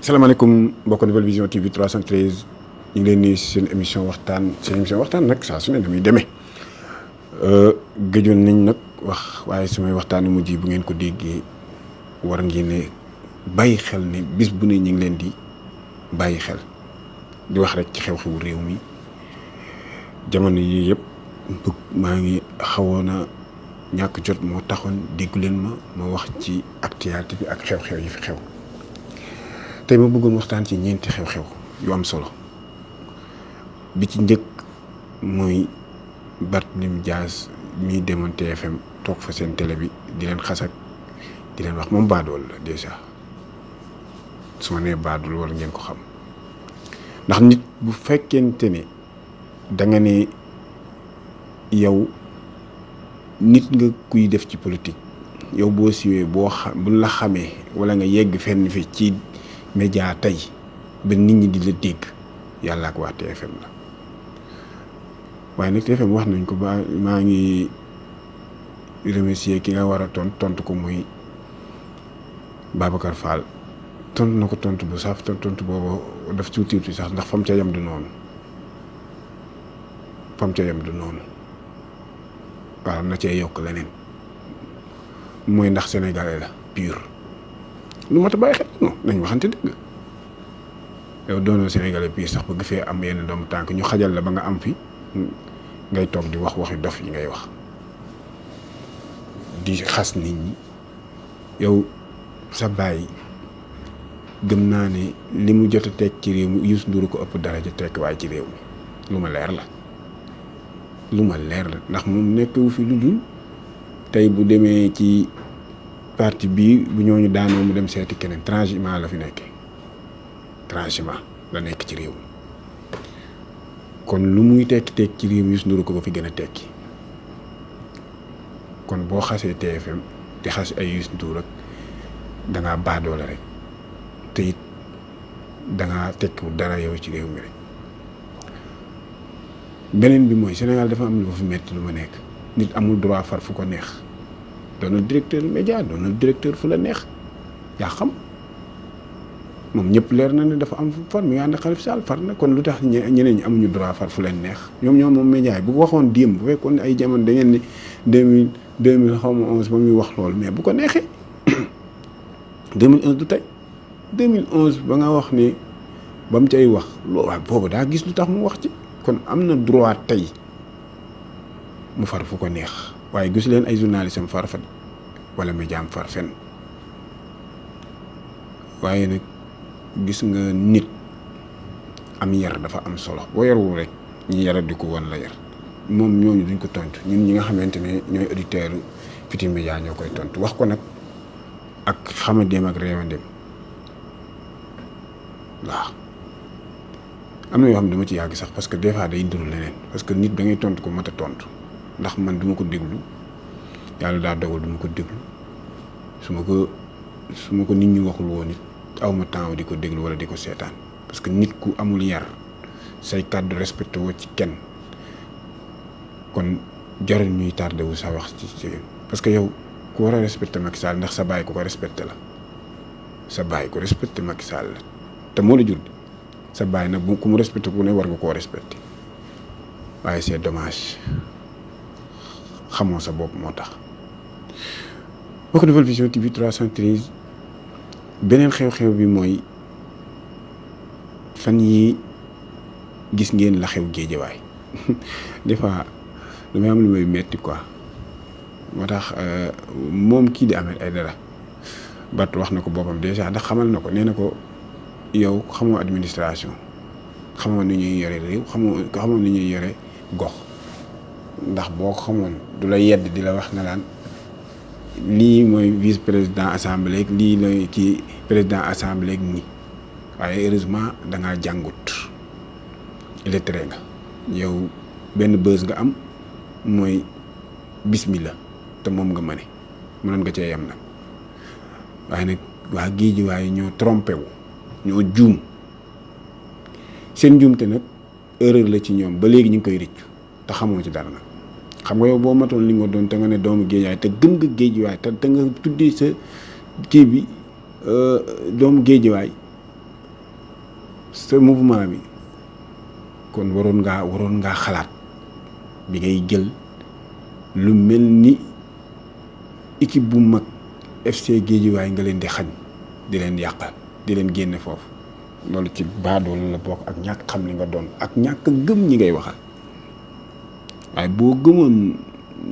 salaamaaleykum mbokk Nouvelle Vision TV 313 ñu ngi leen nuyu si seen émission waxtaan nag saa su ne damay demee gëjoon nañ nag wax waaye sumay waxtaanu mujj yi bu ngeen ko déggee war ngeen ne bàyyi xel ne bis bu ne ñu ngi leen di bàyyi xel di wax rek ci xew-xewu réew mi jamono yii yëpp maa ngi xawoon a ñàkk jot moo taxoon déggu leen ma wax ci actualité bi ak xew-xew yi fi xew. tey ma bëggoon waxtaan ci ñeenti xew-xew yu am solo bi ci njëkk mooy Barthélémy Dias mi demoon TFM toog fa seen télé bi di leen xasak di leen wax moom baadool la déjà su ma nee baadool war ngeen ko xam ndax nit bu fekkente ne da nga ne yow nit nga kuy def ci politique yow boo siwee buñ la xamee wala nga yegg fenn fi ci média tey ba nit ñi di la dégg yàlla ak waa TFM la waaye nag TFM wax nañ ko ba maa ngi remercier ki nga war a tontu ko muy Babacar Fall tontu na ko tontu bu saaf tontu boobu daf tuuti sax ndax fam ca yem du noonu waaw na cee yokk leneen mooy ndax sénégalais la pur lu mat a bàyyi xel non nañ waxante dëgg yow doonoo sénégalais pur sax bëgg fee am yenn doomu tànk ñu xajal la ba nga am fi ngay toog di wax waxi dof yi ngay wax di xas nit ñi yow sa baay gëm naa ne li mu jot a teg ci réew mi Youssou Ndour ko ëpp daraja tekk waaye ci réew mi lu ma leer la ndax moom nekkewu fi lu dul tey bu demee ci parti bii bu ñooñu daanoo mu dem seeti keneen transhumant la fi nekkee transhumant la nekk ci réew mi kon lu muy tekki ci réew mi Youssou Ndour ko fi gën a tekki kon boo xasee TFM di xas ay Youssou Ndour rek dangaa baadoole rek te it dangaa tekkiwul dara yow ci réew mi rek beneen bi mooy Sénégal dafa am lu fi metti lu ma nekk nit amul droit far fu ko neex doonal directeur média doonal directeur fu la neex yaa xam moom ñëpp leer na ne dafa am far mi nga ànd Khalifa Sall far na kon lu tax ñeneen ñi amuñu droit far fu leen neex ñoom moom média yi bu ko waxoon démb bu fekkoon ne ay jamono da ngeen ni 2000 xaw ma 11 ba muy wax loolu mais bu ko neexee 2011 du tey 2011 ba nga wax ne ba mu cay wax loolu waaye boobu daa gis lu tax mu wax ci kon am na droit tey mu far fu ko neex waaye gis leen ay journaliste am far fa wala média am far fen waaye nag gis nga nit am yar dafa am solo boo yarul rek ñi yara di ko woon la yar moom ñooñu duñ ko tontu ñun ñi nga xamante ne ñooy auditeur Futurs Médias ñoo koy tontu wax ko nag ak xamandeem ak réewandeem waaw am na yoo xam ne dama ci yàgg sax parce que des fois day nduru leneen parce que nit da ngay tontu ko mat a tontu ndax man duma ko déglu yàlla daa dogal duma ko déglu su ma ko nit ñi waxul woon it aw ma temps di ko déglu wala di ko seetaan parce que nit ku amul yar say kàddu respecté woo ci kenn kon jarul ñuy tardé wu sa wax ci parce que yow ku war a respecté Macky Sall ndax sa baay ku ko respecté la sa baay ku respecté Macky Sall la te moo la jur sa baay nag ku mu respecté ku ne war nga koo respecté waaye c'est dommage xamoo sa bopp moo tax. bokk Nouvelle Vision TV 313 beneen xew-xew bi mooy fan yi gis ngeen la xew Géejawaay des fois damay am lu may metti quoi moo tax moom kii di Ahmed Aïdara Bat wax na ko boppam déjà ndax xamal na ko nee na ko yow xamoo administration xamoo ni ñuy yore réew xamoo ni ñuy yore gox ndax boo ko xamoon du la yedd di la wax na laan lii mooy vice président assemblée ak lii la kii président assemblée ak nii waaye heureusement da ngaa jàngut illettré nga yow benn bës nga am mooy bismillah te moom nga mënoon nga cee yem nag waaye nag waa Géejawaay ñoo trompé wu ñoo juum seen juumte nag erreur la ci ñoom ba léegi ñu ngi koy rëccu te xamoo ci dara nag xam nga yow boo matoon li nga doon te nga ne doomu Géejawaay te gëm nga Géejawaay te nga tuddee sa kii bi doomu Géejawaay sa mouvement bi kon waroon ngaa xalaat bi ngay jël lu mel ni équipe bu mag FC Guédiawaye nga leen di xañ di leen yàqal di leen génne foofu loolu ci baadoolu la bokk ak ñàkk xam li nga doon ak ñàkk gëm ñi ngay waxal waaye boo gëmoon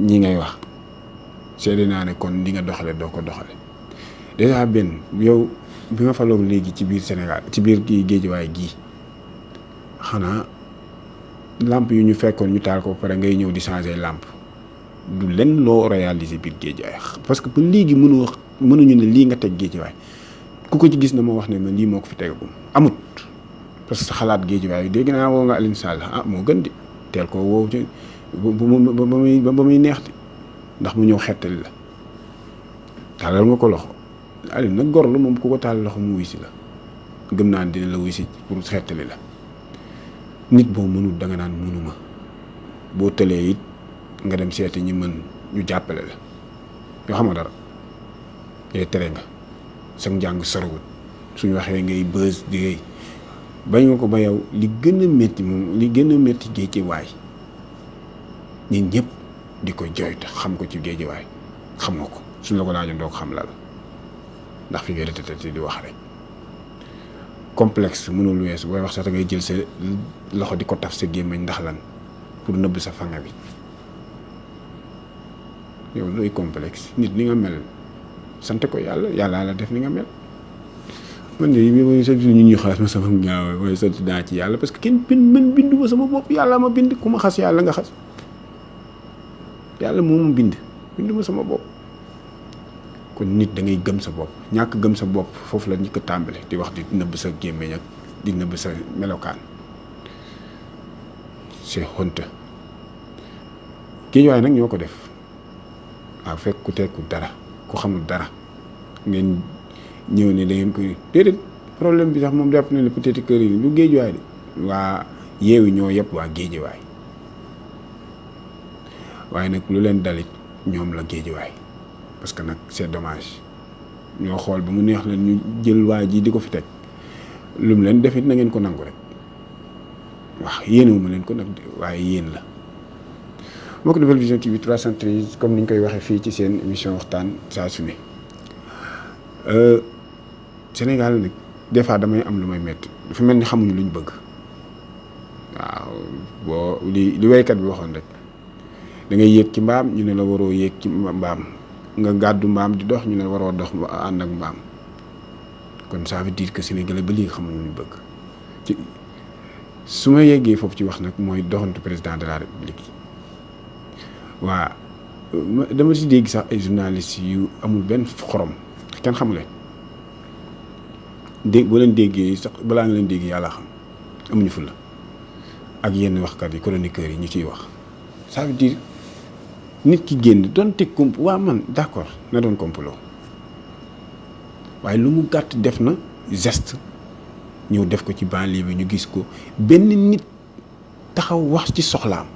ñi ngay wax seede naa ne kon li nga doxale doo ko doxale déjà benn yow bi nga faloog léegi ci biir Sénégal ci biir kii Guédiawaye gii xanaa lamp yu ñu fekkoon ñu taal ko pare ngay ñëw di changer lampe du len loo réaliser biir Guédiawaye parce que ba léegi mënuñu ne lii nga teg Guédiawaye ku ko ci gis na ma wax ne ma lii moo ko fi tegagum amut parce que xalaat Guédiawaye dégg naa woo nga Alioune Sall moo gën di teel ko woo ci ba muy neex di ndax mu ñëw xettali la tàllal nga ko loxo Alioune nag gor la moom ku ko taal loxo mu wisi la gëm naa dina la wisi pour xettali la nit boo mënul da nga naan mënuma boo tëlee it nga dem seeti ñi mën ñu jàppale la yoo xam nga dara yee tere nga sa njàng sorowut suñu waxee ngay bës di rëy bañ nga ko ba yow li gën a métti moom li gën a métti Guédiawaye ñun ñëpp di ko jooytu xam ko ci Guédiawaye xam nga ko suñ la ko laajoon doo ko xam la ndax fi ngay retraité di wax rek complexe mënul weesu booy wax sax da ngay jël sa loxo di ko taf sa gémmiñ ndax lan pour nëbb sa fanga bi yow looy complexe nit ni nga mel sante ko yàlla la def ni nga mel man de bi mooy sant ñu ñu xaas ma sama gaaw mooy sant naa ci yàlla parce que kenn man bindu ma sama bopp yàlla ma bind ku ma xas yàlla nga xas yàlla moo ma bindu ma sama bopp kon nit da ngay gëm sa bopp ñàkk gëm sa bopp foofu la ñu ko tàmbale di wax di nëbb sa gémmiñ ak di nëbb sa melokaan c'est honte Guédiawaye nag ñoo ko def waaw fekk ku tekku dara ku xamul dara ngeen ñëw ne da ngeen koy déedéet problème bi sax moom jàpp na ne peut-être kër yi lu Guédiawaye de waa Yewwi ñoo yëpp waa Guédiawaye waaye nag lu leen dalit ñoom la Guédiawaye parce que nag c'est dommage ñoo xool ba mu neex leen ñu jël waa ji di ko fi teg lu mu leen defit na ngeen ko nangu rek waaw yéenewuma leen ko nag waaye yéen la moo ko Nouvelle Vision TV 313 comme ni ñu koy waxee fii ci seen émission waxtaan saa su ne Sénégal nag des fois damay am lu may métti dafa mel ni xamuñu lu ñu bëgg waaw boo li waykat bi waxoon rek da ngay yéeg ci mbaam ñu ne la waroo yéeg ci mbaam nga gàddu mbaam di dox ñu ne waroo dox ànd ak mbaam kon ça veut dire que Sénégalais ba léegi xamuñu lu ñu bëgg ci su ma yeggee foofu ci wax nag mooy doxantu président de la république waa dama si dégg sax ay journalistes yu amul benn xorom kenn xamu leen boo leen déggee sax balaa nga leen dégg yàlla xam amuñu fu la ak yenn waxkat yi chroniqueurs yi ñu ciy wax ça veut dire nit ki génn doon teg komp waa man d'accord na doon complot waaye lu mu gàtt def na geste ñëw def ko ci banlieue bi ñu gis ko benn nit taxaw wax ci soxlaam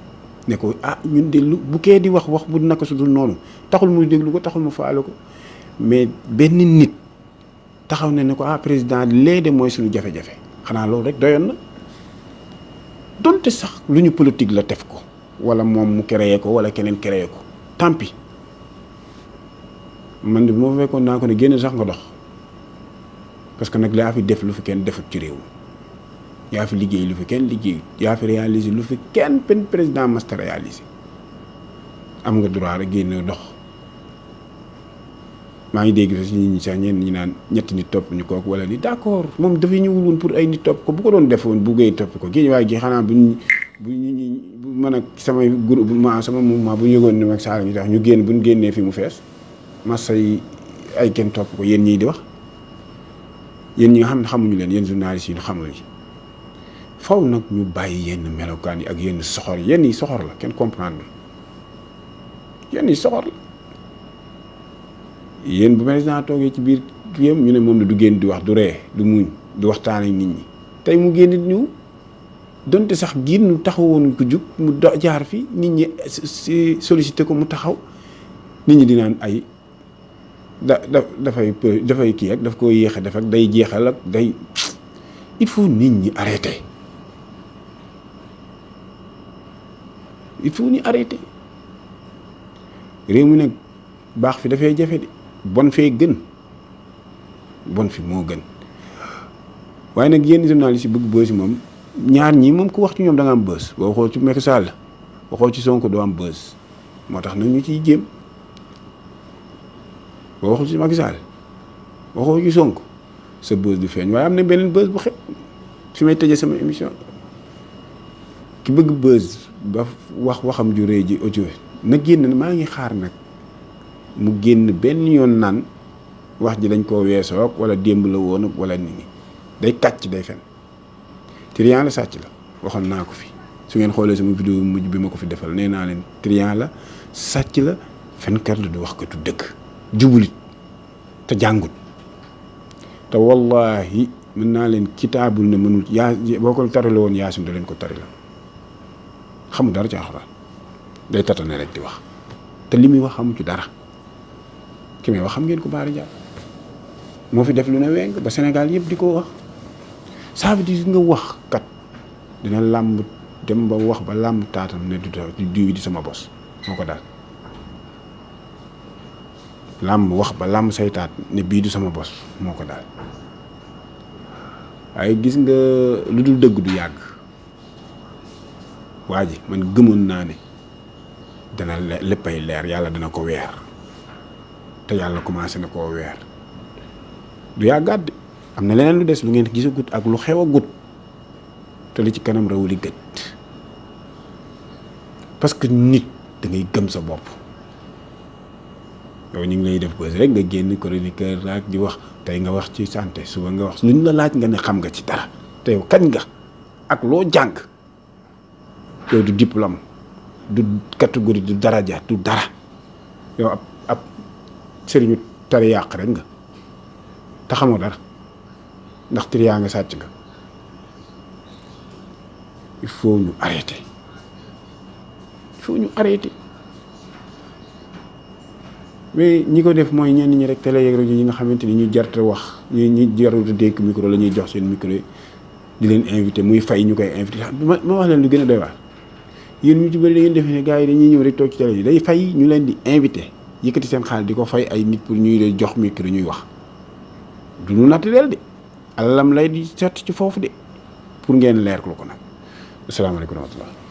ne ko ñun de lu bu kee di wax bu naka su dul noonu taxul muy déglu ko taxul mu faale ko mais benn nit taxaw ne ko président lee de mooy suñu jafe-jafe xanaa loolu rek doyoon na donte sax lu ñu politique la def ko wala moom mu créé ko wala keneen créé ko tant pis man de moo fekkoon naa ko ne génn sax nga dox parce que nag yaa fi def lu fi kenn defut ci réew yaa fi liggéey lu fi kenn liggéey yaa fi réalisé lu fi kenn benn président masta réalisé am nga droit rek génn dox maa ngi dégg sax nit ñi sax ñenn ñi naan ñetti nit topp ñu kooku wala ni d'accord moom dafay ñëwul woon pour ay nit topp ko bu ko doon defoon bu ngay topp ko Guédiawaye gi xanaa bu man ak samay groupe sama mouvement bu ñu yëgoon ne mag saala ngi tax ñu génn bu ñu génnee fi mu fees massa yi ay kenn topp ko yéen ñii di wax yéen ñi nga xam ne xamuñu leen yéen journalistes yi ñu xamul yi faw nag ñu bàyyi yenn melokaan yi ak yenn soxor yi yenn yi soxor la kenn comprendre yenn yi soxor la yéen bu président toogee ci biir kiyam ñu ne moom la du génn di wax du ree du muñ du waxtaan ak nit ñi tey mu génn ñëw donte sax génn taxawoon ko jug mu jaar fi nit ñi sollicité ko mu taxaw nit ñi di naan ay dafay kii ak daf ko yéex a def ak day jeexal ak day il faut nit ñi arrêter il faut ñu arrêter réew mi nag baax fi dafay jafe de bon fee gën bon fi moo gën waaye nag yenn journalistes yi bëgg buzz moom ñaar ñii moom ku wax ci ñoom da nga am buzz boo waxoo ci Macky Sall waxoo ci Sonko doo am buzz moo tax nag ñu ciy jéem boo waxul ci Macky Sall waxoo ci Sonko sa buzz du feeñ waaye am na beneen buzz bu xew fi may tëjee sama émission ki bëgg buzz ba wax waxam ju rëy ji audio na génn maa ngi xaar nag mu génn benn yoon naan wax ji dañ koo weesoo wala démb la woon wala nit ñi day kàcc day fen trian la sàcc la waxoon naa ko fi su ngeen xoolee sama vidéo mujj bi ma ko fi defal nee naa leen trian la sàcc la fenkat la du wax ko tu dëgg jubulit te jàngut te wallahi mën naa leen kitaabul ne mënul yaa boo ko tari la woon yaasin da leen ko tari la xamul dara ci alxuraan day tatane rek di wax te li muy wax xamu ci dara ki may wax xam ngeen ko Bara Ndiaye moo fi def lu ne weng ba Sénégal yëpp di ko wax ça veut dire nga wax kat dina làmb dem ba wax ba làmb taatam ne du di sama bos moo ko daal làmb wax ba làmb say taat ne bii du sama bos moo ko daal waaye gis nga lu dul dëgg du yàgg waa ji man gëmoon naa ne dana léppay leer yàlla dana ko weer te yàlla commencé na koo weer du yàggaat de am na leneen lu des lu ngeen gisagut ak lu xew a gut te li ci kanam rawu li gët parce que nit da ngay gëm sa bopp yow ñu ngi lay def bës rek nga génn chroniqueur ak di wax tey nga wax ci santé suba nga wax luñ la laaj nga ne xam nga ci dara te yow kañ nga ak loo jàng yow du diplôme du catégorie du daraja du dara yow ab sëriñu tari yàq rek nga te xamoo dara ndax triyaa nga sàcc nga il faut ñu arrêter mais ñi ko def mooy ñenn ñi rek télé yeeg rajo yi nga xamante ni ñu jarte wax ñi jarut a dénk micro la ñuy jox seen micro di leen invité muy fay ñu koy invité ma wax leen lu gën a doy waar yéen ñu ci bëri da ngeen defe ne gars yi dañuy ñëw rek toog ci télé yi day fay ñu leen di invité yëkkati seen xaalis di ko fay ay nit pour ñuy leen jox micro ñuy wax du ñu naturel de alalam lay di sotti ci foofu de pour ngeen leer ko nag asalaamaaleykum wa rahmatullah